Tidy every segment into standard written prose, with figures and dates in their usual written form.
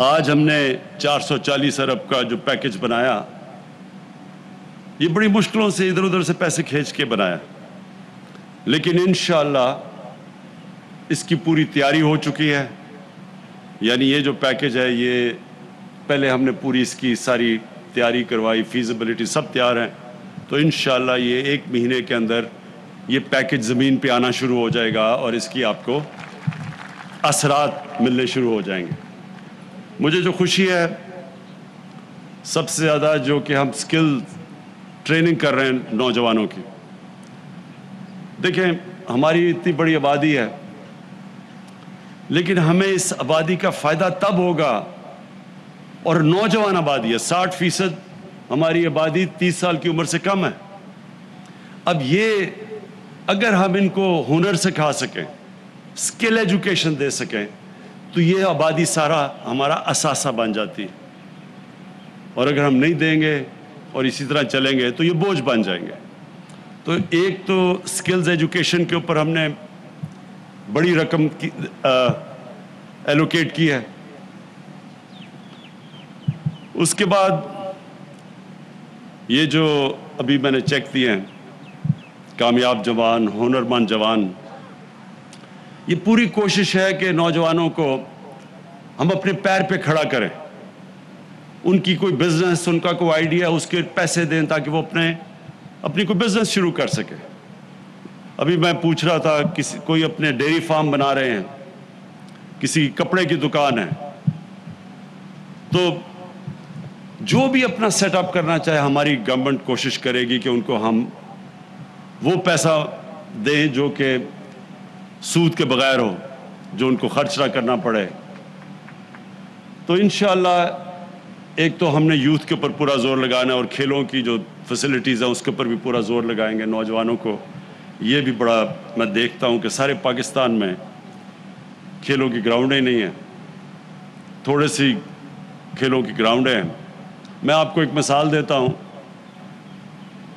آج ہم نے 440 ارب کا جو پیکج بنایا، یہ بڑی مشکلوں سے ادھر ادھر سے پیسے کھینچ کے بنایا، لیکن انشاءاللہ اس کی پوری تیاری ہو چکی ہے. یعنی یہ جو پیکج ہے، یہ پہلے ہم نے پوری اس کی ساری تیاری کروائی، فیزیبلٹی سب تیار ہیں. تو انشاءاللہ یہ 1 مہینے کے اندر یہ پیکج زمین پہ آنا شروع ہو جائے گا اور اس کی آپ کو اثرات ملنے شروع ہو جائیں گے. مجھے جو خوشی ہے سب سے زیادہ، جو کہ ہم سکل ٹریننگ کر رہے ہیں نوجوانوں کی. دیکھیں، ہماری اتنی بڑی آبادی ہے، لیکن ہمیں اس آبادی کا فائدہ تب ہوگا، اور نوجوان آبادی ہے، 60% ہماری آبادی 30 سال کی عمر سے کم ہے. اب یہ اگر ہم ان کو ہنر سکھا سکیں، اسکل ایجوکیشن دے سکیں، تو یہ آبادی سارا ہمارا اثاثہ بن جاتی ہے. اور اگر ہم نہیں دیں گے اور اسی طرح چلیں گے تو یہ بوجھ بن جائیں گے. تو ایک تو اسکلز ایجوکیشن کے اوپر ہم نے بڑی رقم ایلوکیٹ کی ہے. اس کے بعد یہ جو ابھی میں نے چیک دیے ہیں، کامیاب جوان، ہنرمند جوان، یہ پوری کوشش ہے کہ نوجوانوں کو ہم اپنے پیر پہ کھڑا کریں. ان کی کوئی بزنس، ان کا کوئی آئیڈیا، اس کے پیسے دیں تاکہ وہ اپنی کوئی بزنس شروع کر سکے. ابھی میں پوچھ رہا تھا، کوئی اپنے ڈیری فارم بنا رہے ہیں، کسی کپڑے کی دکان ہے، تو جو بھی اپنا سیٹ اپ کرنا چاہے، ہماری گورنمنٹ کوشش کرے گی کہ ان کو ہم وہ پیسہ دیں جو کہ سود کے بغیر ہو، جو ان کو خرچ نہ کرنا پڑے. تو انشاءاللہ ایک تو ہم نے یوتھ کے اوپر پورا زور لگانا ہے، اور کھیلوں کی جو فیسلٹیز ہیں اس کے اوپر بھی پورا زور لگائیں گے. نوجوانوں کو یہ بھی بڑا، میں دیکھتا ہوں کہ سارے پاکستان میں کھیلوں کی گراؤنڈیں نہیں ہیں، تھوڑے سی کھیلوں کی گراؤنڈیں ہیں. میں آپ کو ایک مثال دیتا ہوں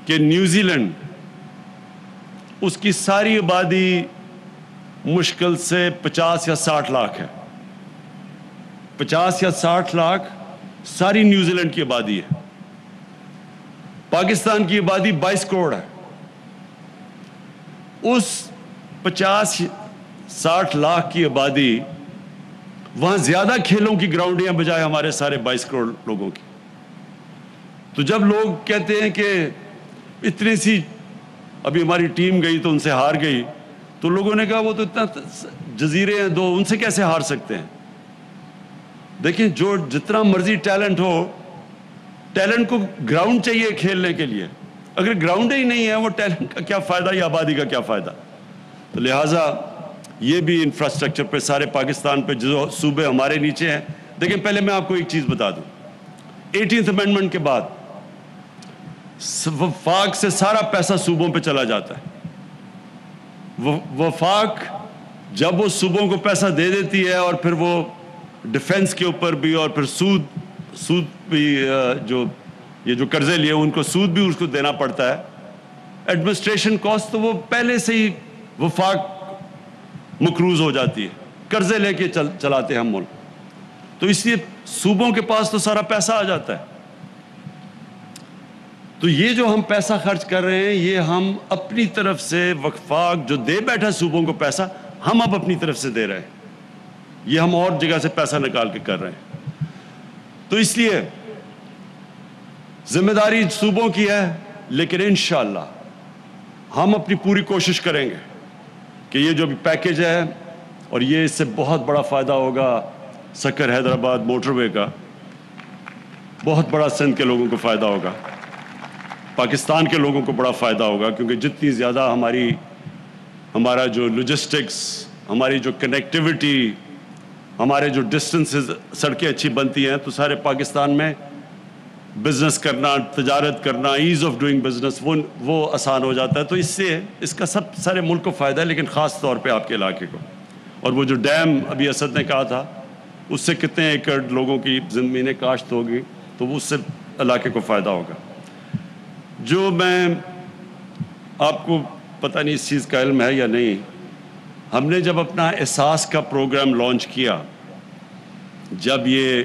کہ نیوزی لینڈ، اس کی ساری آبادی مشکل سے 50 یا 60 لاکھ ہے. 50 یا 60 لاکھ ساری نیوزی لینڈ کی آبادی ہے. پاکستان کی آبادی 22 کروڑ ہے. اس 50-60 لاکھ کی آبادی، وہاں زیادہ کھیلوں کی گراؤنڈیں بجائے ہمارے سارے 22 کروڑ لوگوں کی. تو جب لوگ کہتے ہیں کہ اتنی سی، ابھی ہماری ٹیم گئی تو ان سے ہار گئی، تو لوگوں نے کہا وہ تو اتنا جزیرے ہیں 2، ان سے کیسے ہار سکتے ہیں. دیکھیں، جو جتنا مرضی ٹیلنٹ ہو، ٹیلنٹ کو گراؤنڈ چاہیے کھیلنے کے لیے. اگر گراؤنڈ ہی نہیں ہے، وہ ٹیلنٹ کا کیا فائدہ یا آبادی کا کیا فائدہ. تو لہٰذا یہ بھی انفراسٹرکچر پہ سارے پاکستان پہ جو صوبے ہمارے نیچے ہیں. دیکھیں، پہلے میں آپ کو ایک چیز بتا دوں، 18th امینڈمنٹ کے بعد وفاق سے سارا پیسہ صوبوں پہ چلا جاتا ہے. وفاق جب وہ صوبوں کو پیسہ دے دیتی ہے، اور پھر وہ ڈیفنس کے اوپر بھی، اور پھر سود بھی، یہ جو قرضے لیے ان کو سود بھی اس کو دینا پڑتا ہے. ایڈمنسٹریشن کاسٹ تو وہ پہلے سے ہی وفاق مقروض ہو جاتی ہے، قرضے لے کے چلاتے ہیں ہم ملک. تو اس لیے صوبوں کے پاس تو سارا پیسہ آ جاتا ہے. تو یہ جو ہم پیسہ خرچ کر رہے ہیں، یہ ہم اپنی طرف سے، وفاق جو دے بیٹھا صوبوں کو پیسہ، ہم اب اپنی طرف سے دے رہے ہیں. یہ ہم اور جگہ سے پیسہ نکال کے کر رہے ہیں. تو اس لیے ذمہ داری صوبوں کی ہے، لیکن انشاءاللہ ہم اپنی پوری کوشش کریں گے کہ یہ جو بھی پیکج ہے، اور یہ اس سے بہت بڑا فائدہ ہوگا سکر حیدرآباد موٹر وے کا، بہت بڑا سندھ کے لوگوں کو فائدہ ہوگا، پاکستان کے لوگوں کو بڑا فائدہ ہوگا. کیونکہ جتنی زیادہ ہمارا جو لاجسٹکس، ہماری جو کنیکٹیوٹی، ہمارے جو ڈسٹنسز، سڑکیں اچھی بنتی ہیں، تو سارے پاکستان میں بزنس کرنا، تجارت کرنا، ایز آف ڈوئنگ بزنس وہ آسان ہو جاتا ہے. تو اس کا سارے ملک کو فائدہ ہے، لیکن خاص طور پہ آپ کے علاقے کو. اور وہ جو ڈیم ابھی اسد نے کہا تھا، اس سے کتنے ایکڑ لوگوں کی زمینیں کاشت ہوگی، تو اس سے علاقے کو فائدہ ہوگا. جو میں آپ کو پتہ نہیں اس چیز کا علم ہے یا نہیں، ہم نے جب اپنا احساس کا پروگرام لانچ کیا، جب یہ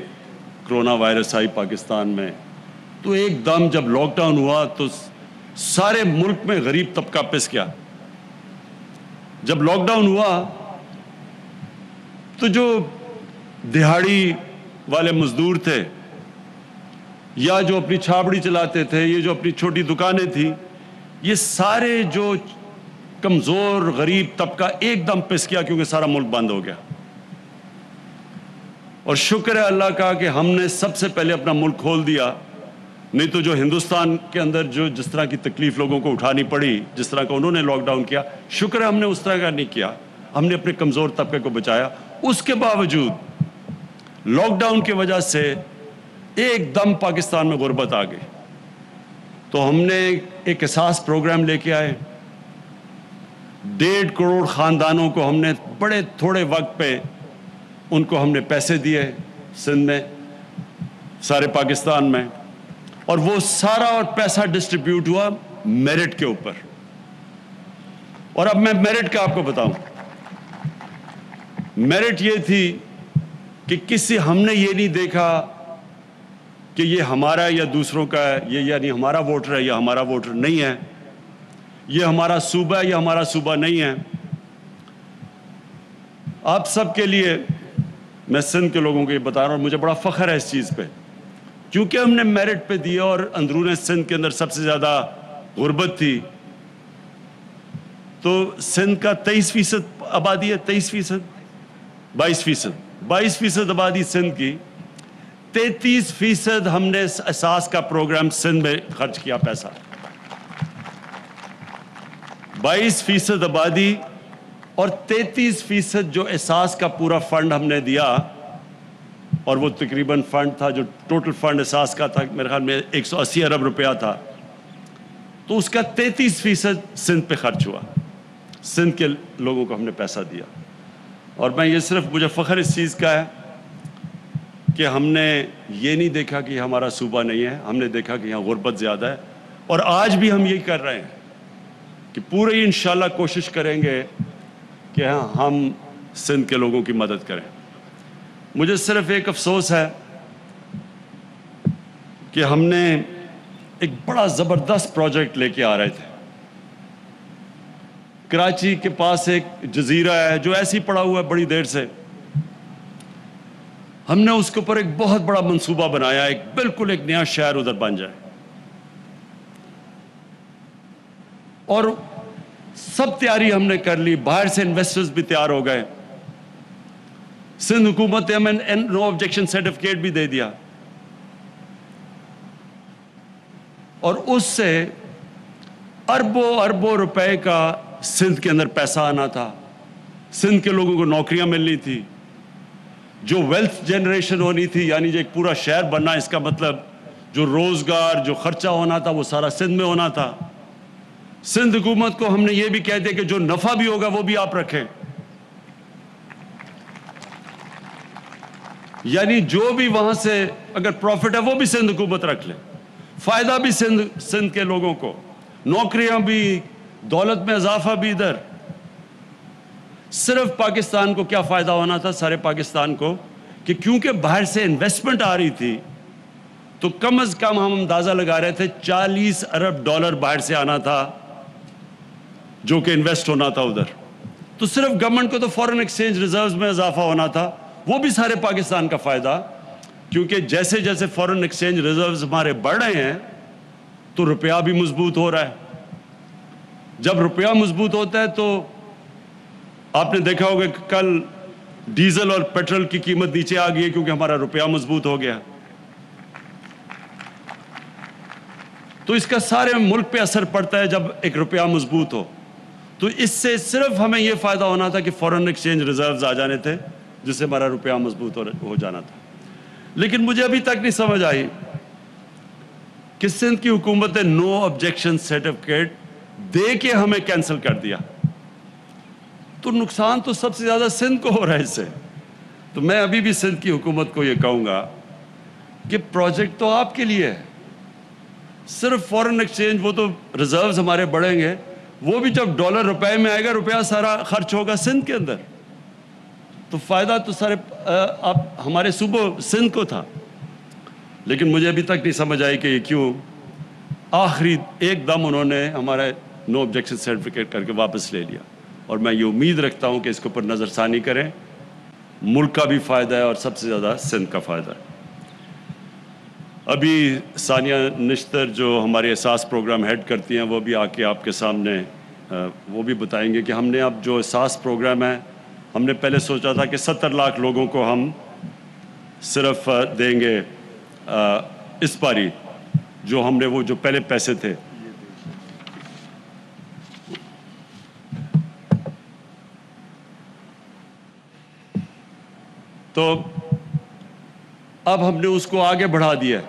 کرونا وائرس آئی پاکستان میں تو ایک دم جب لاک ڈاؤن ہوا تو سارے ملک میں غریب طبقہ پس گیا. جب لاک ڈاؤن ہوا تو جو دہاڑی والے مزدور تھے یا جو اپنی چھابڑی چلاتے تھے, یہ جو اپنی چھوٹی دکانیں تھیں, یہ سارے جو کمزور غریب طبقہ ایک دم پس گیا کیونکہ سارا ملک بند ہو گیا. اور شکر ہے اللہ کا کہ ہم نے سب سے پہلے اپنا ملک کھول دیا, نہیں تو جو ہندوستان کے اندر جو جس طرح کی تکلیف لوگوں کو اٹھانی پڑی, جس طرح کا انہوں نے لاک ڈاؤن کیا, شکر ہے ہم نے اس طرح کا نہیں کیا. ہم نے اپنے کمزور طبقے کو بچایا. اس کے باوجود لاک ڈاؤن کی وجہ سے ایک دم پاکستان میں غربت آ گئی. تو ہم نے ایک احساس پروگرام لے کے آئے. 1.5 کروڑ خاندانوں کو ہم نے بڑے تھوڑے وقت پہ ان کو ہم نے پیسے دیے سندھ میں, سارے پاکستان میں, اور وہ سارا اور پیسہ ڈسٹریبیوٹ ہوا میرٹ کے اوپر. اور اب میں میرٹ کا آپ کو بتاؤں. میرٹ یہ تھی کہ ہم نے یہ نہیں دیکھا کہ یہ ہمارا یا دوسروں کا ہے, یہ یعنی ہمارا ووٹر ہے یا ہمارا ووٹر نہیں ہے, یہ ہمارا صوبہ ہے یا ہمارا صوبہ نہیں ہے. آپ سب کے لیے میں سندھ کے لوگوں کو یہ بتا رہا ہوں, اور مجھے بڑا فخر ہے اس چیز پہ, کیونکہ ہم نے میرٹ پہ دیا اور اندرون سندھ کے اندر سب سے زیادہ غربت تھی. تو سندھ کا 23% آبادی ہے, 22% آبادی سندھ کی. 33% ہم نے احساس کا پروگرام سندھ میں خرچ کیا پیسہ. 22% آبادی اور 33% جو احساس کا پورا فنڈ ہم نے دیا, اور وہ تقریباً فنڈ تھا جو ٹوٹل فنڈ احساس کا تھا میرے خیال میں 180 ارب روپیہ تھا, تو اس کا 33% سندھ پہ خرچ ہوا. سندھ کے لوگوں کو ہم نے پیسہ دیا. اور میں یہ صرف مجھے فخر اس چیز کا ہے کہ ہم نے یہ نہیں دیکھا کہ ہمارا صوبہ نہیں ہے, ہم نے دیکھا کہ یہاں غربت زیادہ ہے. اور آج بھی ہم یہی کر رہے ہیں کہ پورے انشاءاللہ کوشش کریں گے کہ ہم سندھ کے لوگوں کی مدد کریں. مجھے صرف ایک افسوس ہے کہ ہم نے ایک بڑا زبردست پروجیکٹ لے کے آ رہے تھے. کراچی کے پاس ایک جزیرہ ہے جو ایسے ہی پڑا ہوا ہے بڑی دیر سے. ہم نے اس کے اوپر ایک بہت بڑا منصوبہ بنایا, بالکل ایک نیا شہر ادھر بن جائے. اور سب تیاری ہم نے کر لی, باہر سے انویسٹرز بھی تیار ہو گئے. سندھ حکومت نے ہمیں نو آبجیکشن سرٹیفکیٹ بھی دے دیا, اور اس سے اربوں روپے کا سندھ کے اندر پیسہ آنا تھا. سندھ کے لوگوں کو نوکریاں ملنی تھی, جو ویلتھ جنریشن ہونی تھی, یعنی جو ایک پورا شہر بننا, اس کا مطلب جو روزگار جو خرچہ ہونا تھا وہ سارا سندھ میں ہونا تھا. سندھ حکومت کو ہم نے یہ بھی کہہ دیا کہ جو نفع بھی ہوگا وہ بھی آپ رکھیں, یعنی جو بھی وہاں سے اگر پروفٹ ہے وہ بھی سندھ حکومت رکھ لے. فائدہ بھی سندھ کے لوگوں کو, نوکریاں بھی, دولت میں اضافہ بھی ادھر. صرف پاکستان کو کیا فائدہ ہونا تھا, سارے پاکستان کو, کہ کیونکہ باہر سے انویسٹمنٹ آ رہی تھی تو کم از کم ہم اندازہ لگا رہے تھے 40 ارب ڈالر باہر سے آنا تھا جو کہ انویسٹ ہونا تھا ادھر. تو صرف گورنمنٹ کو تو فارن ایکسچینج ریزروز میں اضافہ ہونا تھا, وہ بھی سارے پاکستان کا فائدہ, کیونکہ جیسے جیسے فارن ایکسچینج ریزروز ہمارے بڑھ رہے ہیں تو روپیہ بھی مضبوط ہو رہا ہے. جب روپیہ مضبوط ہوتا ہے تو آپ نے دیکھا ہوگا کہ کل ڈیزل اور پیٹرول کی قیمت نیچے آ گئی ہے کیونکہ ہمارا روپیہ مضبوط ہو گیا. تو اس کا سارے ملک پہ اثر پڑتا ہے جب ایک روپیہ مضبوط ہو. تو اس سے صرف ہمیں یہ فائدہ ہونا تھا کہ فارن ایکسچینج ریزروز آ جانے تھے جس سے ہمارا روپیہ مضبوط ہو جانا تھا. لیکن مجھے ابھی تک نہیں سمجھ آئی کہ سندھ کی حکومت نے نو آبجیکشن سرٹیفکیٹ دے کے ہمیں کینسل کر دیا. تو نقصان تو سب سے زیادہ سندھ کو ہو رہا ہے اس سے. تو میں ابھی بھی سندھ کی حکومت کو یہ کہوں گا کہ پروجیکٹ تو آپ کے لیے ہے, صرف فارن ایکسچینج وہ تو ریزروز ہمارے بڑھیں گے, وہ بھی جب ڈالر روپے میں آئے گا روپیہ سارا خرچ ہوگا سندھ کے اندر. تو فائدہ تو سارے اب ہمارے صوبوں سندھ کو تھا، لیکن مجھے ابھی تک نہیں سمجھ آئی کہ یہ کیوں آخری ایک دم انہوں نے ہمارا نو آبجیکشن سرٹیفکیٹ کر کے واپس لے لیا. اور میں یہ امید رکھتا ہوں کہ اس کے اوپر نظر ثانی کریں. ملک کا بھی فائدہ ہے اور سب سے زیادہ سندھ کا فائدہ ہے. ابھی ثانیہ نشتر جو ہمارے احساس پروگرام ہیڈ کرتی ہیں وہ بھی آ کے آپ کے سامنے وہ بھی بتائیں گے کہ ہم نے اب جو احساس پروگرام ہے، ہم نے پہلے سوچا تھا کہ 70 لاکھ لوگوں کو ہم صرف دیں گے اس باری، جو ہم نے وہ جو پہلے پیسے تھے. تو اب ہم نے اس کو آگے بڑھا دیا.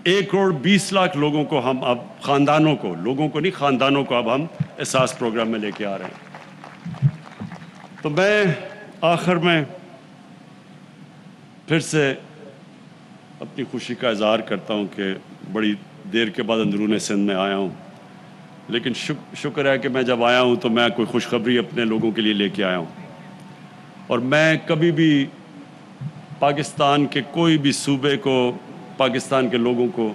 1,20,00,000 لوگوں کو ہم اب خاندانوں کو، لوگوں کو نہیں خاندانوں کو اب ہم احساس پروگرام میں لے کے آ رہے ہیں. تو میں آخر میں پھر سے اپنی خوشی کا اظہار کرتا ہوں کہ بڑی دیر کے بعد اندرون سندھ میں آیا ہوں، لیکن شکر ہے کہ میں جب آیا ہوں تو میں کوئی خوشخبری اپنے لوگوں کے لیے لے کے آیا ہوں. اور میں کبھی بھی پاکستان کے کوئی بھی صوبے کو، پاکستان کے لوگوں کو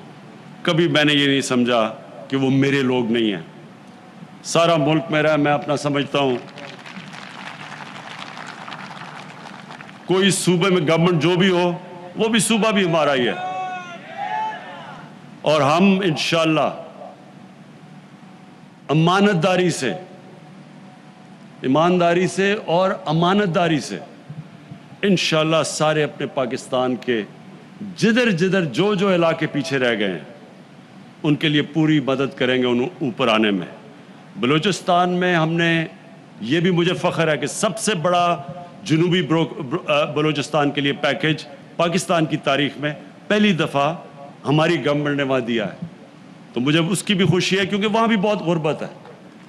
کبھی میں نے یہ نہیں سمجھا کہ وہ میرے لوگ نہیں ہیں. سارا ملک میرا ہے، میں اپنا سمجھتا ہوں. کوئی صوبے میں گورنمنٹ جو بھی ہو، وہ بھی صوبہ بھی ہمارا ہی ہے. اور ہم انشاءاللہ امانتداری سے، ایمانداری سے اور امانتداری سے انشاءاللہ سارے اپنے پاکستان کے جدھر جدھر جو علاقے پیچھے رہ گئے ہیں ان کے لیے پوری مدد کریں گے ان اوپر آنے میں. بلوچستان میں ہم نے، یہ بھی مجھے فخر ہے کہ سب سے بڑا جنوبی بلوچستان کے لیے پیکیج پاکستان کی تاریخ میں پہلی دفعہ ہماری گورنمنٹ نے وہاں دیا ہے. تو مجھے اس کی بھی خوشی ہے کیونکہ وہاں بھی بہت غربت ہے.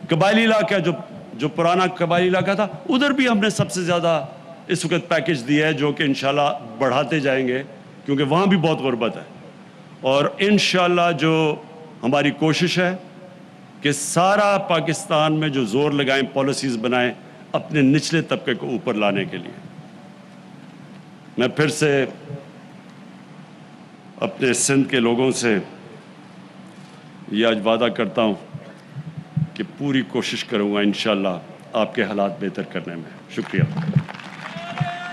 قبائلی علاقہ جو پرانا قبائلی علاقہ تھا ادھر بھی ہم نے سب سے زیادہ اس وقت پیکیج دیا ہے، جو کہ انشاءاللہ بڑھاتے جائیں گے کیونکہ وہاں بھی بہت غربت ہے. اور انشاءاللہ جو ہماری کوشش ہے کہ سارا پاکستان میں جو زور لگائیں، پالیسیز بنائیں اپنے نچلے طبقے کو اوپر لانے کے لیے. میں پھر سے اپنے سندھ کے لوگوں سے یہ آج وعدہ کرتا ہوں کہ پوری کوشش کروں گا انشاءاللہ آپ کے حالات بہتر کرنے میں. شکریہ.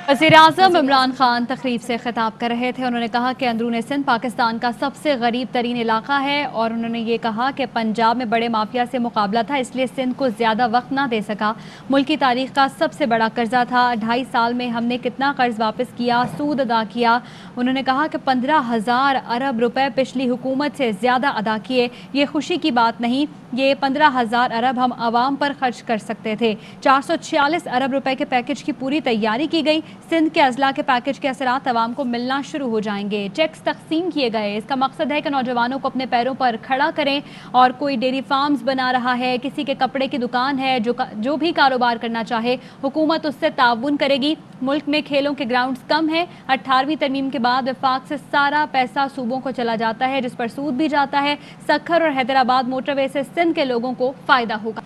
وزیر اعظم عمران خان تقریب سے خطاب کر رہے تھے. انہوں نے کہا کہ اندرون سندھ پاکستان کا سب سے غریب ترین علاقہ ہے، اور انہوں نے یہ کہا کہ پنجاب میں بڑے مافیا سے مقابلہ تھا، اس لیے سندھ کو زیادہ وقت نہ دے سکا. ملک کی تاریخ کا سب سے بڑا قرضہ تھا. 2.5 سال میں ہم نے کتنا قرض واپس کیا، سود ادا کیا. انہوں نے کہا کہ 15,000 ارب روپے پچھلی حکومت سے زیادہ ادا کیے. یہ خوشی کی بات نہیں، یہ 15,000 ارب ہم عوام پر خرچ کر سکتے تھے. 446 ارب روپے کے پیکج کی پوری تیاری کی گئی. سندھ کے اضلاع کے پیکج کے اثرات عوام کو ملنا شروع ہو جائیں گے. چیکس تقسیم کیے گئے. اس کا مقصد ہے کہ نوجوانوں کو اپنے پیروں پر کھڑا کریں. اور کوئی ڈیری فارمز بنا رہا ہے، کسی کے کپڑے کی دکان ہے، جو بھی کاروبار کرنا چاہے حکومت اس سے تعاون کرے گی. ملک میں کھیلوں کے گراؤنڈز کم ہیں. 18ویں ترمیم کے بعد وفاق سے سارا پیسہ صوبوں کو چلا جاتا ہے، جس پر سود بھی جاتا ہے. سکھر اور حیدرآباد موٹر وے سے سندھ کے لوگوں کو فائدہ ہوگا.